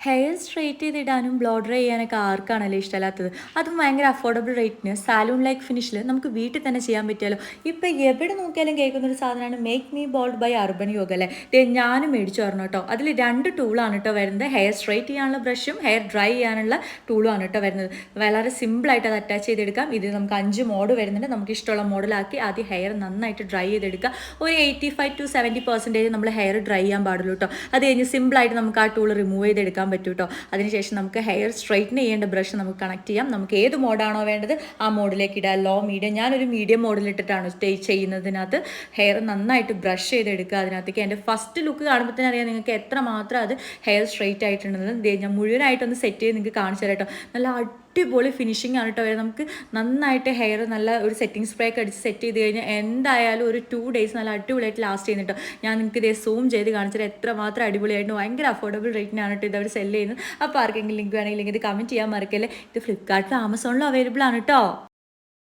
Hair straight ചെയ്തിടാനും blow dry ചെയ്യാനൊക്കെ ആർക്കാണല്ലോ ഇഷ്ടമല്ലാത്തത്. അതും ഭയങ്കര അഫോർഡബിൾ റേറ്റിന് സാലൂൺ ലൈക്ക് ഫിനിഷിൽ നമുക്ക് വീട്ടിൽ തന്നെ ചെയ്യാൻ പറ്റിയാലോ. ഇപ്പം എവിടെ നോക്കിയാലും കേൾക്കുന്ന ഒരു സാധനമാണ് make me bold by Urban Yoga അല്ലേ. ഞാനും മേടിച്ചു പറഞ്ഞു കേട്ടോ. അതിൽ 2 ടൂളാണ് കേട്ടോ വരുന്നത്. ഹെയർ സ്ട്രെയിറ്റ് ചെയ്യാനുള്ള ബ്രഷും ഹെയർ ഡ്രൈ ചെയ്യാനുള്ള ടൂളുമാണ് കേട്ടോ വരുന്നത്. വളരെ സിമ്പിളായിട്ട് അത് അറ്റാച്ച് ചെയ്തെടുക്കാം. ഇത് നമുക്ക് 5 മോഡ് വരുന്നുണ്ട്. നമുക്ക് ഇഷ്ടമുള്ള മോഡലാക്കി ആദ്യം ഹെയർ നന്നായിട്ട് ഡ്രൈ ചെയ്തെടുക്കുക. ഒരു 85-70% നമ്മൾ ഹെയർ ഡ്രൈ ചെയ്യാൻ പാടുള്ളൂ കേട്ടോ. അത് കഴിഞ്ഞ് സിമ്പിളായിട്ട് നമുക്ക് ആ ടൂൾ റിമൂവ് ചെയ്തെടുക്കാൻ പറ്റും കേട്ടോ. അതിനുശേഷം നമുക്ക് ഹെയർ സ്ട്രൈറ്റൻ ചെയ്യേണ്ട ബ്രഷ് നമുക്ക് കണക്ട് ചെയ്യാം. നമുക്ക് ഏത് മോഡാണോ വേണ്ടത് ആ മോഡിലേക്ക് ഇടാം. Low, medium. ഞാനൊരു മീഡിയം മോഡിലിട്ടിട്ടാണ് സ്റ്റേ ചെയ്യുന്നതിനകത്ത് ഹെയർ നന്നായിട്ട് ബ്രഷ് ചെയ്തെടുക്കുക. അതിനകത്തേക്ക് എൻ്റെ ഫസ്റ്റ് ലുക്ക് കാണുമ്പോൾ തന്നെ അറിയാം നിങ്ങൾക്ക് എത്രമാത്രം അത് ഹെയർ സ്ട്രൈറ്റ് ആയിട്ടുണ്ടെന്ന്. ഞാൻ മുഴുവനായിട്ടൊന്ന് സെറ്റ് ചെയ്ത് നിങ്ങൾക്ക് കാണിച്ചു തരാം കേട്ടോ. നല്ല അടിപൊളി ഫിനിഷിംഗ് ആണ് കേട്ടോ വരെ. നമുക്ക് നന്നായിട്ട് ഹെയർ നല്ല ഒരു സെറ്റിംഗ് സ്പ്രേ ഒക്കെ അടിച്ച് സെറ്റ് ചെയ്ത് കഴിഞ്ഞാൽ എന്തായാലും ഒരു 2 ഡേയ്സ് നല്ല അടിപൊളിയായിട്ട് ലാസ്റ്റ് ചെയ്യുന്നുണ്ട്. ഞാൻ നിങ്ങൾക്ക് ഇതേ സൂം ചെയ്ത് കാണിച്ചാൽ എത്രമാത്രം അടിപൊളിയായിട്ട് ഭയങ്കര അഫോർഡബിൾ റേറ്റിനാണ് കേട്ടോ ഇതവർ സെല് ചെയ്യുന്നത്. അപ്പോൾ ആർക്കെങ്കിലും ലിങ്ക് വേണമെങ്കിൽ ഇത് കമൻറ്റ് ചെയ്യാൻ മറക്കല്ലേ. ഇത് ഫ്ലിപ്കാർട്ടിലും ആമസോണിലും അവൈലബിൾ ആണ് കേട്ടോ.